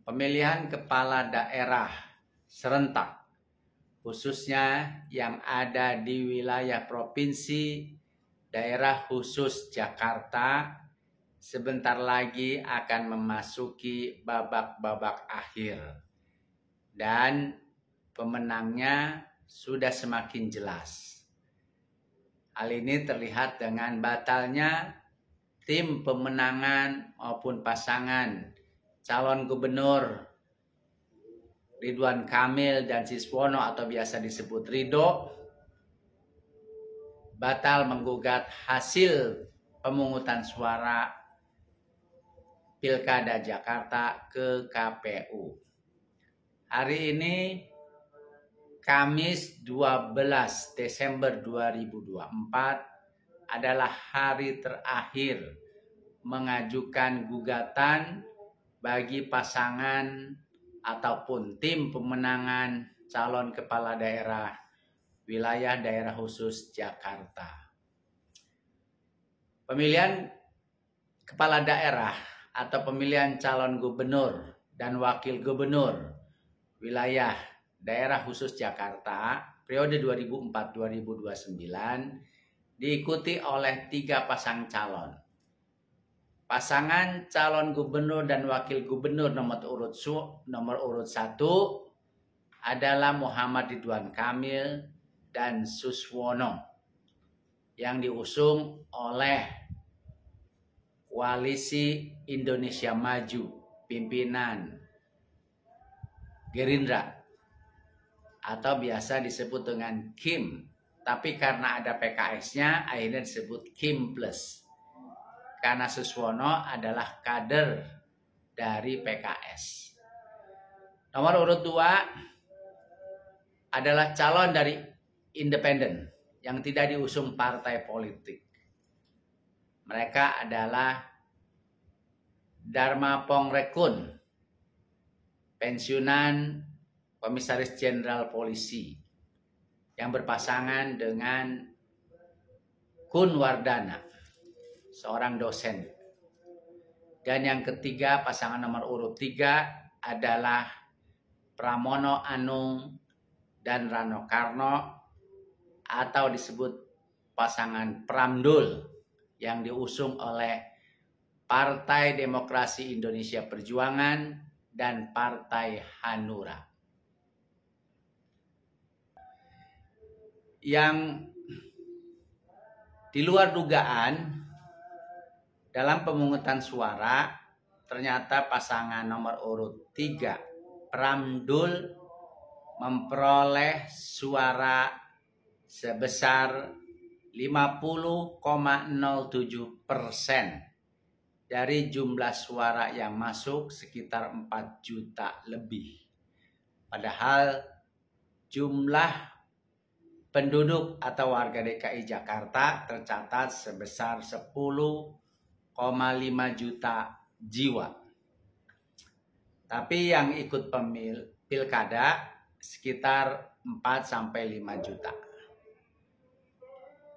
pemilihan kepala daerah serentak, khususnya yang ada di wilayah provinsi daerah khusus Jakarta, sebentar lagi akan memasuki babak-babak akhir. Dan pemenangnya sudah semakin jelas. Hal ini terlihat dengan batalnya tim pemenangan maupun pasangan calon gubernur Ridwan Kamil dan Suswono atau biasa disebut Ridho batal menggugat hasil pemungutan suara Pilkada Jakarta ke KPU. Hari ini Kamis 12 Desember 2024 adalah hari terakhir mengajukan gugatan bagi pasangan ataupun tim pemenangan calon kepala daerah wilayah daerah khusus Jakarta. Pemilihan kepala daerah atau pemilihan calon gubernur dan wakil gubernur wilayah daerah khusus Jakarta periode 2004-2029 diikuti oleh 3 pasang calon. Pasangan calon gubernur dan wakil gubernur nomor urut 1 adalah Muhammad Ridwan Kamil dan Suswono yang diusung oleh Koalisi Indonesia Maju pimpinan Gerindra atau biasa disebut dengan Kim, tapi karena ada PKS-nya akhirnya disebut Kim Plus. Karena Suswono adalah kader dari PKS. Nomor urut 2 adalah calon dari independen yang tidak diusung partai politik. Mereka adalah Dharma Pongrekun, pensiunan Komisaris Jenderal Polisi yang berpasangan dengan Kun Wardana, seorang dosen. Dan yang ketiga, pasangan nomor urut 3 adalah Pramono Anung dan Rano Karno atau disebut pasangan Pramdul yang diusung oleh Partai Demokrasi Indonesia Perjuangan dan Partai Hanura. Yang di luar dugaan dalam pemungutan suara ternyata pasangan nomor urut 3 Pramdul memperoleh suara sebesar 50,07% dari jumlah suara yang masuk sekitar 4 juta lebih. Padahal jumlah penduduk atau warga DKI Jakarta tercatat sebesar 10,5 juta jiwa. Tapi yang ikut pilkada sekitar 4-5 juta.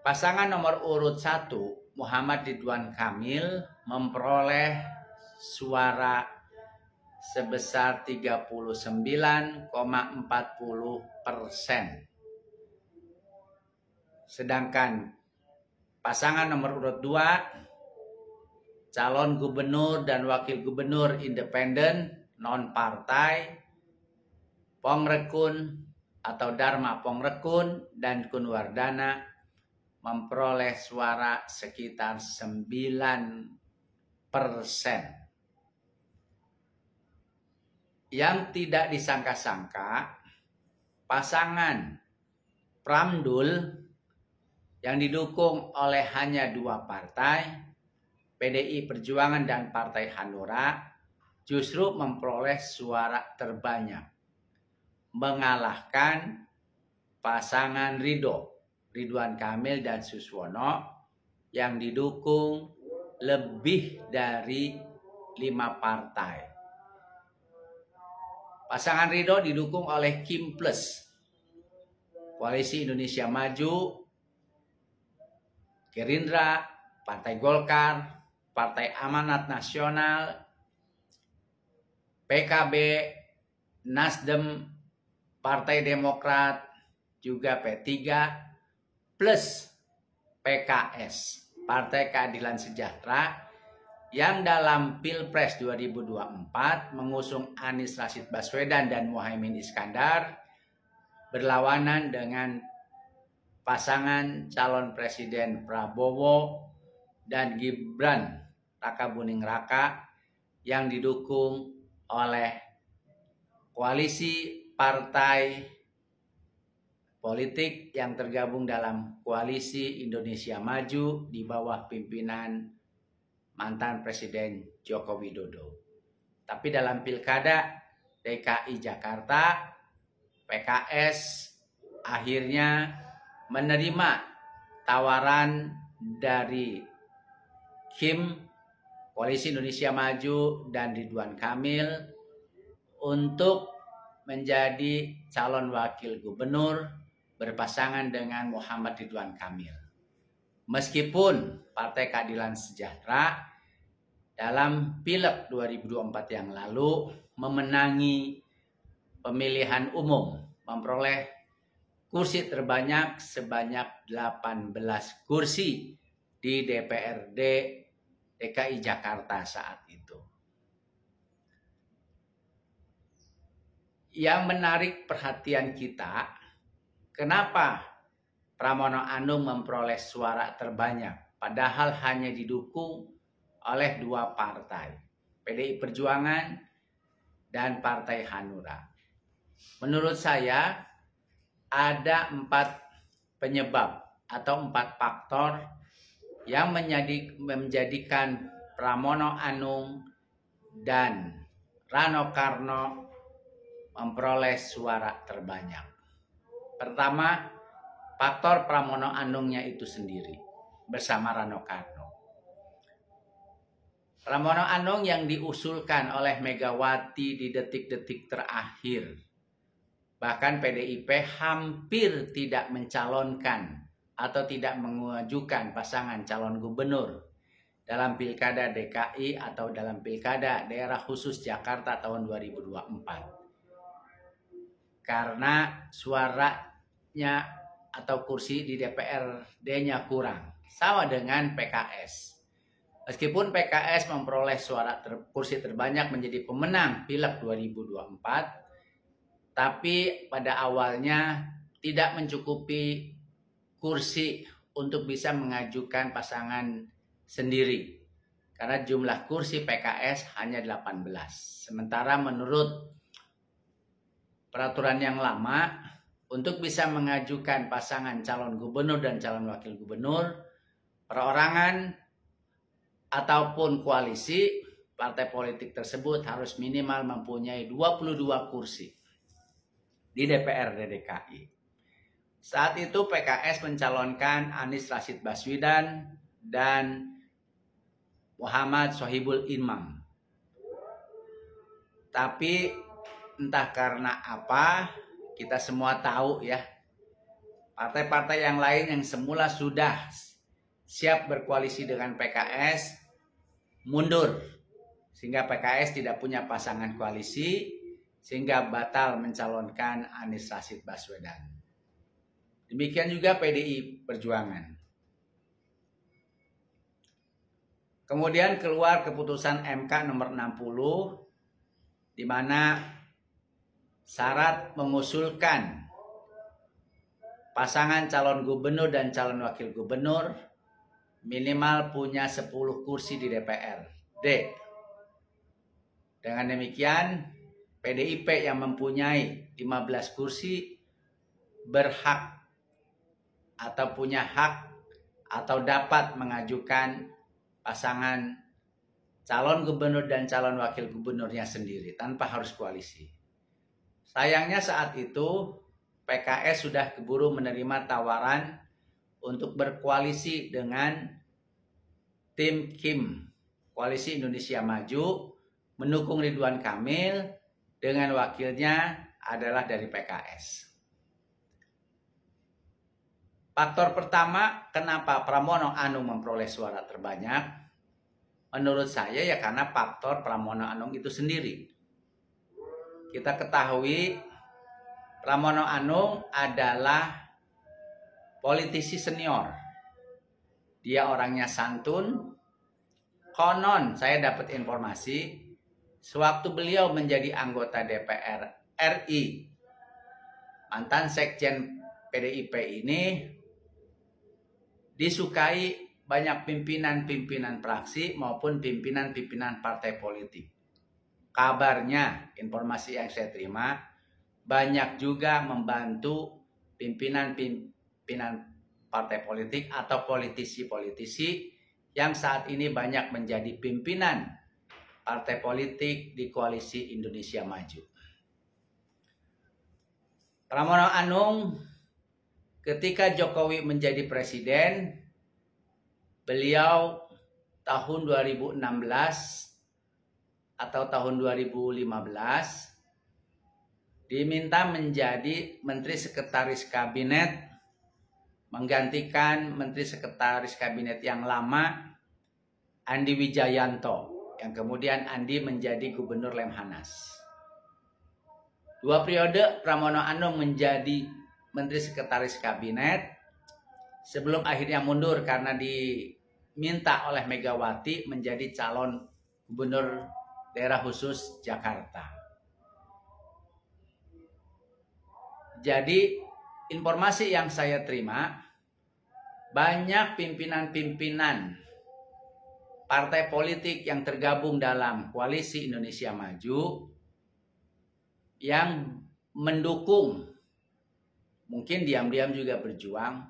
Pasangan nomor urut 1 Muhammad Ridwan Kamil memperoleh suara sebesar 39,40%. Sedangkan pasangan nomor urut 2 calon gubernur dan wakil gubernur independen non partai Pongrekun atau Dharma Pongrekun dan Kun Wardana memperoleh suara sekitar 9%. Yang tidak disangka-sangka, pasangan Pramdul yang didukung oleh hanya 2 partai, PDI Perjuangan dan Partai Hanura, justru memperoleh suara terbanyak, mengalahkan pasangan Ridwan Kamil dan Suswono yang didukung lebih dari 5 partai. Pasangan Ridho didukung oleh Kim Plus, Koalisi Indonesia Maju, Gerindra, Partai Golkar, Partai Amanat Nasional, PKB, Nasdem, Partai Demokrat, juga P3, plus PKS, Partai Keadilan Sejahtera, yang dalam Pilpres 2024 mengusung Anies Rashid Baswedan dan Muhaimin Iskandar berlawanan dengan pasangan calon presiden Prabowo dan Gibran Rakabuming Raka yang didukung oleh koalisi partai politik yang tergabung dalam Koalisi Indonesia Maju di bawah pimpinan mantan Presiden Joko Widodo. Tapi dalam Pilkada DKI Jakarta, PKS akhirnya menerima tawaran dari Kim, Koalisi Indonesia Maju, dan Ridwan Kamil untuk menjadi calon wakil gubernur berpasangan dengan Muhammad Ridwan Kamil. Meskipun Partai Keadilan Sejahtera dalam Pileg 2024 yang lalu memenangi pemilihan umum, memperoleh kursi terbanyak sebanyak 18 kursi di DPRD DKI Jakarta saat itu. Yang menarik perhatian kita, kenapa Pramono Anung memperoleh suara terbanyak, padahal hanya didukung oleh 2 partai, PDI Perjuangan dan Partai Hanura. Menurut saya ada 4 penyebab atau 4 faktor yang menjadikan Pramono Anung dan Rano Karno memperoleh suara terbanyak. Pertama, faktor Pramono Anungnya itu sendiri bersama Rano Karno. Pramono Anung yang diusulkan oleh Megawati di detik-detik terakhir. Bahkan PDIP hampir tidak mencalonkan atau tidak mengajukan pasangan calon gubernur dalam Pilkada DKI atau dalam Pilkada Daerah Khusus Jakarta tahun 2024. Karena suaranya atau kursi di DPRD-nya kurang. Sama dengan PKS. Meskipun PKS memperoleh kursi terbanyak menjadi pemenang Pileg 2024, tapi pada awalnya tidak mencukupi kursi untuk bisa mengajukan pasangan sendiri. Karena jumlah kursi PKS hanya 18. Sementara menurut peraturan yang lama, untuk bisa mengajukan pasangan calon gubernur dan calon wakil gubernur, perorangan ataupun koalisi partai politik tersebut harus minimal mempunyai 22 kursi di DPRD DKI. Saat itu PKS mencalonkan Anies Rashid Baswedan dan Muhammad Sohibul Imam. Tapi entah karena apa, kita semua tahu ya, partai-partai yang lain yang semula sudah siap berkoalisi dengan PKS mundur, sehingga PKS tidak punya pasangan koalisi, sehingga batal mencalonkan Anies Rashid Baswedan. Demikian juga PDI Perjuangan. Kemudian keluar keputusan MK nomor 60, di mana syarat mengusulkan pasangan calon gubernur dan calon wakil gubernur minimal punya 10 kursi di DPRD. Dengan demikian, PDIP yang mempunyai 15 kursi berhak atau punya hak atau dapat mengajukan pasangan calon gubernur dan calon wakil gubernurnya sendiri tanpa harus koalisi. Sayangnya saat itu PKS sudah keburu menerima tawaran untuk berkoalisi dengan tim Kim, Koalisi Indonesia Maju, mendukung Ridwan Kamil dengan wakilnya adalah dari PKS. Faktor pertama, kenapa Pramono Anung memperoleh suara terbanyak? Menurut saya ya karena faktor Pramono Anung itu sendiri. kita ketahui Pramono Anung adalah politisi senior. Dia orangnya santun. Konon saya dapat informasi, sewaktu beliau menjadi anggota DPR RI, mantan sekjen PDIP ini disukai banyak pimpinan-pimpinan fraksi maupun pimpinan-pimpinan partai politik. Kabarnya, informasi yang saya terima, banyak juga membantu pimpinan-pimpinan partai politik atau politisi-politisi yang saat ini banyak menjadi pimpinan partai politik di Koalisi Indonesia Maju. Pramono Anung ketika Jokowi menjadi presiden, beliau tahun 2016 atau tahun 2015 diminta menjadi Menteri Sekretaris Kabinet menggantikan Menteri Sekretaris Kabinet yang lama Andi Wijayanto, yang kemudian Andi menjadi Gubernur Lemhanas. 2 periode Pramono Anung menjadi Menteri Sekretaris Kabinet sebelum akhirnya mundur karena diminta oleh Megawati menjadi calon Gubernur Daerah Khusus Jakarta. Jadi informasi yang saya terima, banyak pimpinan-pimpinan partai politik yang tergabung dalam Koalisi Indonesia Maju yang mendukung, mungkin diam-diam juga berjuang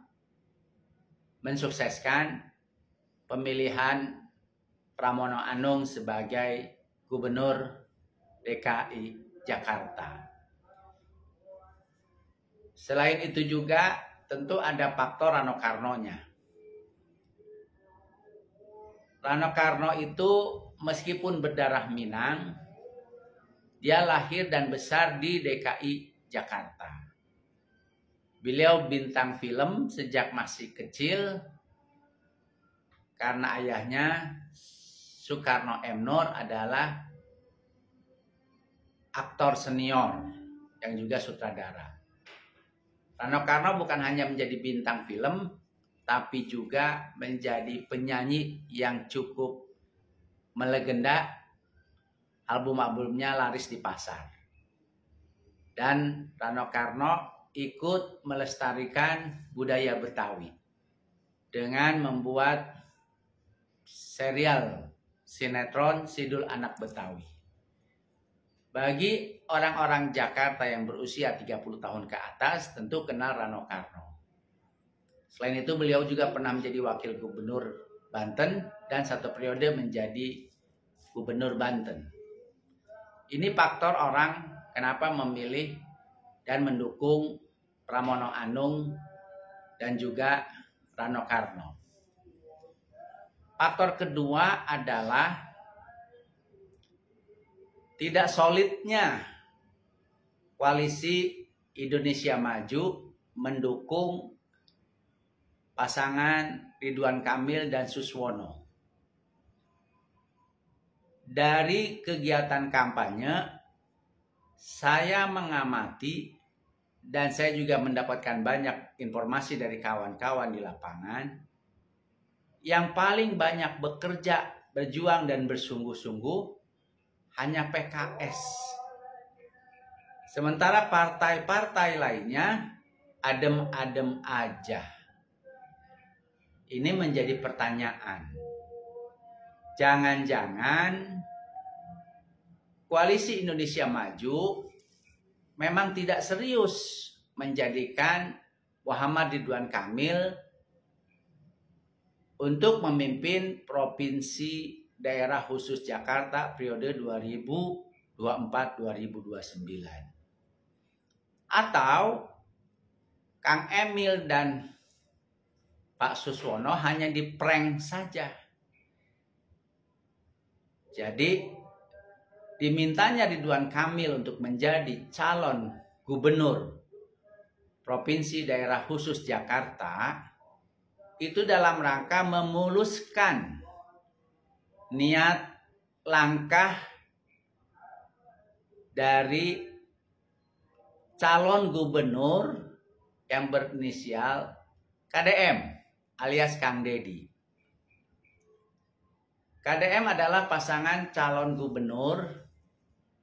mensukseskan pemilihan Pramono Anung sebagai Gubernur DKI Jakarta. Selain itu juga tentu ada faktor Rano Karnonya. Rano Karno itu meskipun berdarah Minang, dia lahir dan besar di DKI Jakarta. Beliau bintang film sejak masih kecil karena ayahnya Soekarno M. Nur adalah aktor senior yang juga sutradara. Rano Karno bukan hanya menjadi bintang film, tapi juga menjadi penyanyi yang cukup melegenda. Album-albumnya laris di pasar. Dan Rano Karno ikut melestarikan budaya Betawi dengan membuat serial sinetron Sidul Anak Betawi. Bagi orang-orang Jakarta yang berusia 30 tahun ke atas tentu kenal Rano Karno. Selain itu beliau juga pernah menjadi wakil gubernur Banten dan 1 periode menjadi gubernur Banten. Ini faktor orang kenapa memilih dan mendukung Pramono Anung dan juga Rano Karno. Faktor kedua adalah tidak solidnya Koalisi Indonesia Maju mendukung pasangan Ridwan Kamil dan Suswono. Dari kegiatan kampanye, saya mengamati dan saya juga mendapatkan banyak informasi dari kawan-kawan di lapangan, yang paling banyak bekerja, berjuang dan bersungguh-sungguh hanya PKS. Sementara partai-partai lainnya adem-adem aja. Ini menjadi pertanyaan. Jangan-jangan Koalisi Indonesia Maju memang tidak serius menjadikan Muhammad Ridwan Kamil untuk memimpin Provinsi Daerah Khusus Jakarta periode 2024-2029. Atau Kang Emil dan Pak Suswono hanya diprank saja. Jadi dimintanya Ridwan Kamil untuk menjadi calon gubernur Provinsi Daerah Khusus Jakarta itu dalam rangka memuluskan niat langkah dari calon gubernur yang berinisial KDM alias Kang Dedi. KDM adalah pasangan calon gubernur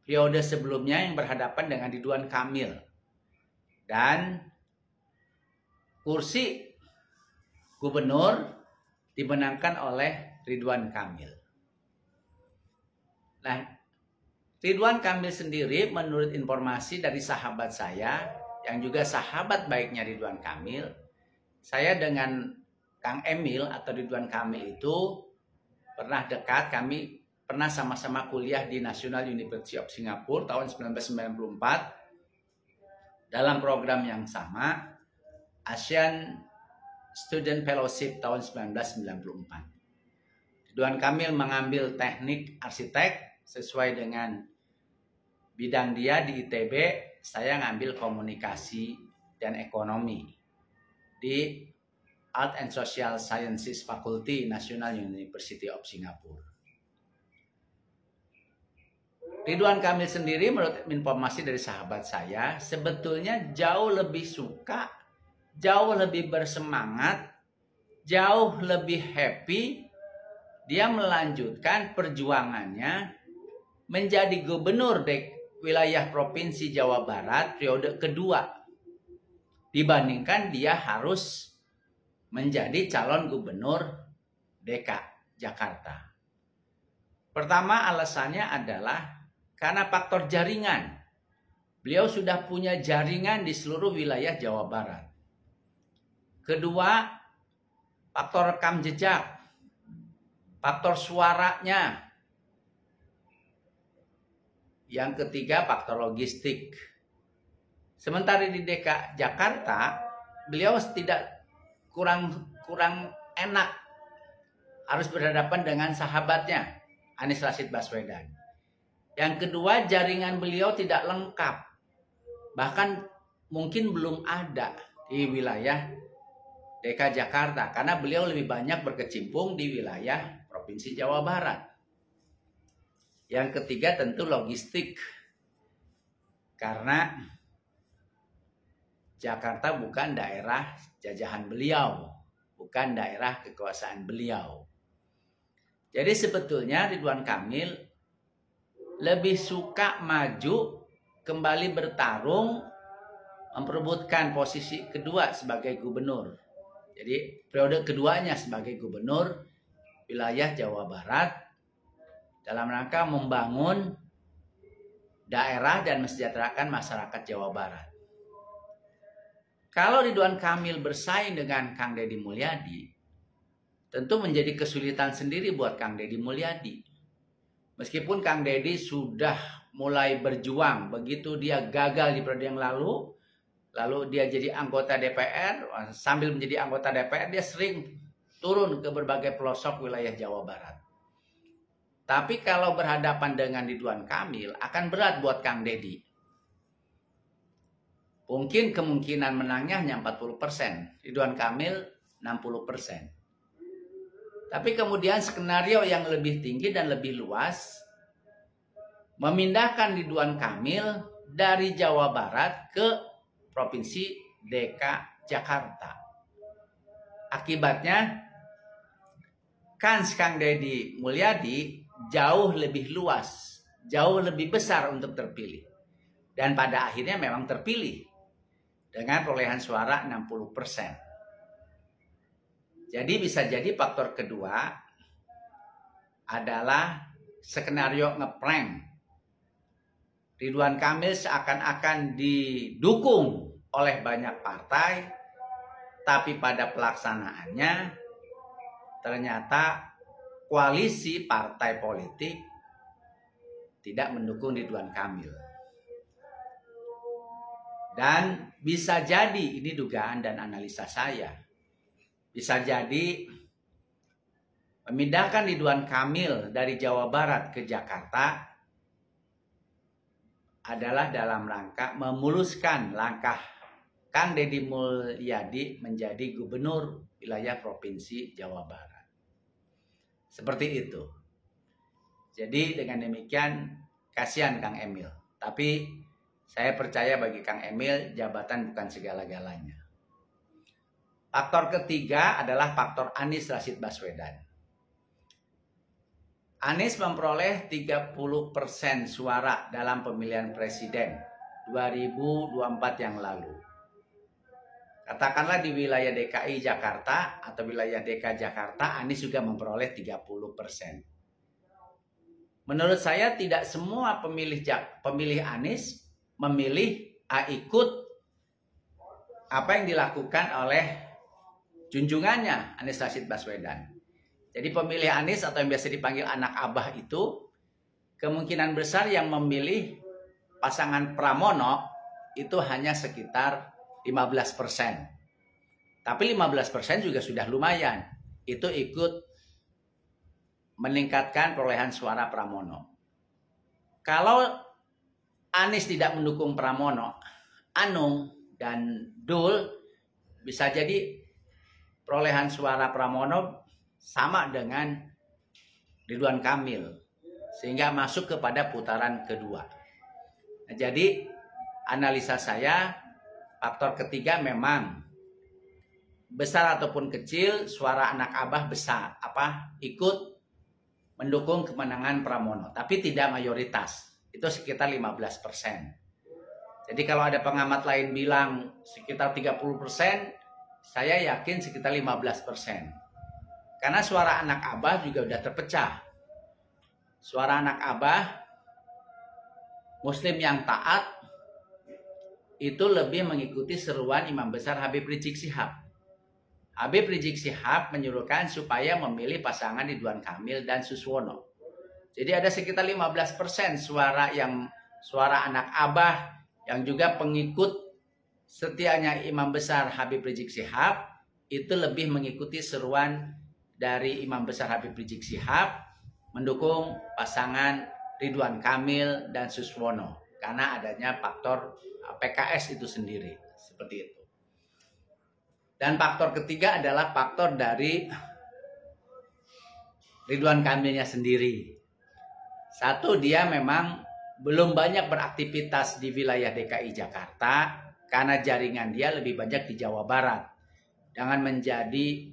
periode sebelumnya yang berhadapan dengan Ridwan Kamil. Dan kursi gubernur dimenangkan oleh Ridwan Kamil. Nah, Ridwan Kamil sendiri menurut informasi dari sahabat saya, yang juga sahabat baiknya Ridwan Kamil, saya dengan Kang Emil atau Ridwan Kamil itu pernah dekat, kami pernah sama-sama kuliah di National University of Singapore tahun 1994 dalam program yang sama, Asian Student Fellowship tahun 1994. Ridwan Kamil mengambil teknik arsitek sesuai dengan bidang dia di ITB, saya ngambil komunikasi dan ekonomi di Art and Social Sciences Faculty National University of Singapore. Ridwan Kamil sendiri menurut informasi dari sahabat saya sebetulnya jauh lebih suka, jauh lebih bersemangat, jauh lebih happy dia melanjutkan perjuangannya menjadi gubernur wilayah Provinsi Jawa Barat periode kedua dibandingkan dia harus menjadi calon gubernur DKI Jakarta. Pertama alasannya adalah karena faktor jaringan. Beliau sudah punya jaringan di seluruh wilayah Jawa Barat. Kedua, faktor rekam jejak, faktor suaranya. Yang ketiga, faktor logistik. Sementara di DKI Jakarta, beliau tidak kurang enak harus berhadapan dengan sahabatnya Anies Rashid Baswedan. Yang kedua, jaringan beliau tidak lengkap, bahkan mungkin belum ada di wilayah DKI Jakarta karena beliau lebih banyak berkecimpung di wilayah Provinsi Jawa Barat. Yang ketiga tentu logistik, karena Jakarta bukan daerah jajahan beliau, bukan daerah kekuasaan beliau. Jadi sebetulnya Ridwan Kamil lebih suka maju, kembali bertarung, memperebutkan posisi kedua sebagai gubernur. Jadi periode keduanya sebagai gubernur wilayah Jawa Barat dalam rangka membangun daerah dan mensejahterakan masyarakat Jawa Barat. Kalau Ridwan Kamil bersaing dengan Kang Deddy Mulyadi, tentu menjadi kesulitan sendiri buat Kang Deddy Mulyadi. Meskipun Kang Deddy sudah mulai berjuang, begitu dia gagal di periode yang lalu dia jadi anggota DPR, sambil menjadi anggota DPR dia sering turun ke berbagai pelosok wilayah Jawa Barat. Tapi kalau berhadapan dengan Ridwan Kamil akan berat buat Kang Deddy. Mungkin kemungkinan menangnya hanya 40%, Ridwan Kamil 60%. Tapi kemudian skenario yang lebih tinggi dan lebih luas memindahkan Ridwan Kamil dari Jawa Barat ke Provinsi DKI Jakarta. Akibatnya kans Kang Deddy Mulyadi jauh lebih luas, jauh lebih besar untuk terpilih. Dan pada akhirnya memang terpilih dengan perolehan suara 60%. Jadi bisa jadi faktor kedua adalah skenario ngeprank. Ridwan Kamil seakan-akan didukung oleh banyak partai, tapi pada pelaksanaannya ternyata koalisi partai politik tidak mendukung Ridwan Kamil. Dan bisa jadi, ini dugaan dan analisa saya, bisa jadi memindahkan Ridwan Kamil dari Jawa Barat ke Jakarta adalah dalam rangka memuluskan langkah Kang Deddy Mulyadi menjadi gubernur wilayah Provinsi Jawa Barat. Seperti itu. Jadi dengan demikian kasihan Kang Emil. Tapi Saya percaya bagi Kang Emil, jabatan bukan segala-galanya. Faktor ketiga adalah faktor Anies Rashid Baswedan. Anies memperoleh 30% suara dalam pemilihan presiden 2024 yang lalu. Katakanlah di wilayah DKI Jakarta atau wilayah DKI Jakarta, Anies juga memperoleh 30%. Menurut saya tidak semua pemilih Anies memilih ikut apa yang dilakukan oleh junjungannya Anies Rashid Baswedan. Jadi pemilih Anies atau yang biasa dipanggil anak abah itu kemungkinan besar yang memilih pasangan Pramono itu hanya sekitar 15%. Tapi 15% juga sudah lumayan. Itu ikut meningkatkan perolehan suara Pramono. Kalau Anies tidak mendukung Pramono, Anung dan Dul, bisa jadi perolehan suara Pramono sama dengan Ridwan Kamil, sehingga masuk kepada putaran kedua. Nah, jadi analisa saya, faktor ketiga memang besar ataupun kecil, suara anak abah besar, ikut mendukung kemenangan Pramono, tapi tidak mayoritas. Itu sekitar 15%. Jadi kalau ada pengamat lain bilang sekitar 30%, saya yakin sekitar 15%. Karena suara anak abah juga udah terpecah. Suara anak abah, Muslim yang taat, itu lebih mengikuti seruan Imam Besar Habib Rizik Syihab. Habib Rizik Syihab menyuruhkan supaya memilih pasangan Ridwan Kamil dan Suswono. Jadi ada sekitar 15% suara anak abah yang juga pengikut setianya Imam Besar Habib Rizik Syihab itu lebih mengikuti seruan dari Imam Besar Habib Rizik Syihab mendukung pasangan Ridwan Kamil dan Suswono karena adanya faktor PKS itu sendiri, seperti itu. Dan faktor ketiga adalah faktor dari Ridwan Kamilnya sendiri. Satu, dia memang belum banyak beraktivitas di wilayah DKI Jakarta karena jaringan dia lebih banyak di Jawa Barat. Dengan menjadi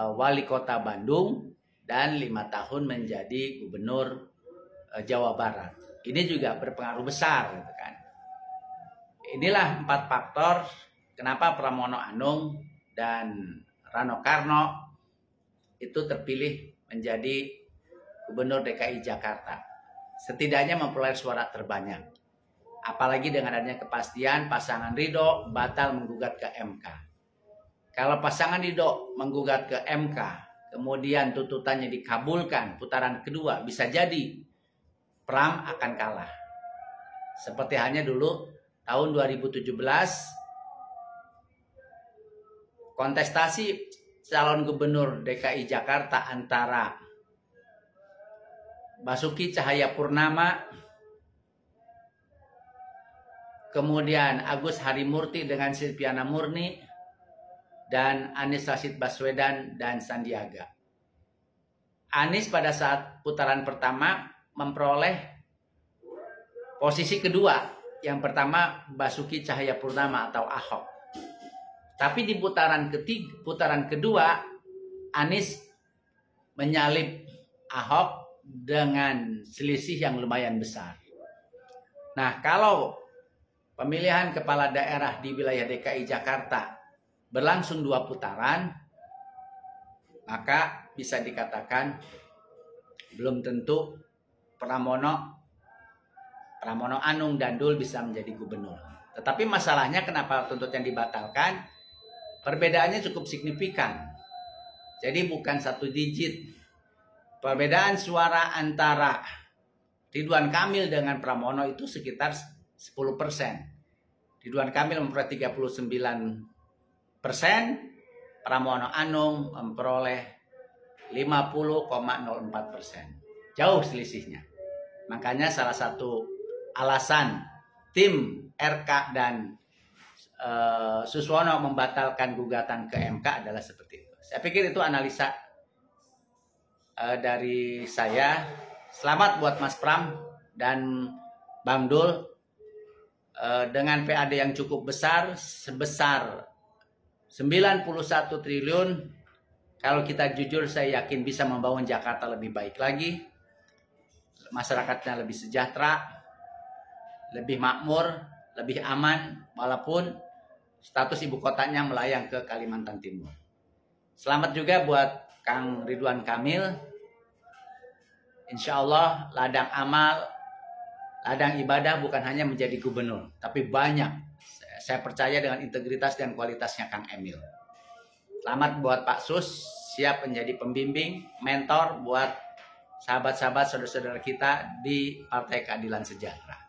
wali kota Bandung dan 5 tahun menjadi gubernur Jawa Barat. Ini juga berpengaruh besar, gitu kan. Inilah 4 faktor kenapa Pramono Anung dan Rano Karno itu terpilih menjadi Gubernur DKI Jakarta. Setidaknya memperoleh suara terbanyak. Apalagi dengan adanya kepastian pasangan Ridho batal menggugat ke MK. Kalau pasangan Ridho menggugat ke MK, kemudian tuntutannya dikabulkan putaran kedua, bisa jadi Pram akan kalah. Seperti halnya dulu tahun 2017 kontestasi calon gubernur DKI Jakarta antara Basuki Cahayapurnama, kemudian Agus Harimurti dengan Silviana Murni, dan Anies Rashid Baswedan dan Sandiaga. Anies pada saat putaran pertama memperoleh posisi kedua. Yang pertama Basuki Cahayapurnama atau Ahok. Tapi di putaran kedua Anies menyalip Ahok dengan selisih yang lumayan besar. Nah, kalau pemilihan kepala daerah di wilayah DKI Jakarta berlangsung 2 putaran, maka bisa dikatakan belum tentu Pramono Anung dan Dul bisa menjadi gubernur. Tetapi masalahnya kenapa tuntutan dibatalkan? Perbedaannya cukup signifikan. Jadi bukan 1 digit. Perbedaan suara antara Ridwan Kamil dengan Pramono itu sekitar 10%. Ridwan Kamil memperoleh 39%, Pramono Anung memperoleh 50,04%. Jauh selisihnya. Makanya salah satu alasan tim RK dan Suswono membatalkan gugatan ke MK adalah seperti itu. Saya pikir itu analisa dari saya. Selamat buat Mas Pram dan Bang Dul. dengan PAD yang cukup besar sebesar 91 triliun. Kalau kita jujur, saya yakin bisa membangun Jakarta lebih baik lagi, masyarakatnya lebih sejahtera, lebih makmur, lebih aman, walaupun status ibu kotanya melayang ke Kalimantan Timur. Selamat juga buat Kang Ridwan Kamil. Insya Allah ladang amal, ladang ibadah bukan hanya menjadi gubernur, tapi banyak. Saya percaya dengan integritas dan kualitasnya Kang Emil. Selamat buat Pak Sus, siap menjadi pembimbing, mentor buat sahabat-sahabat, saudara-saudara kita di Partai Keadilan Sejahtera.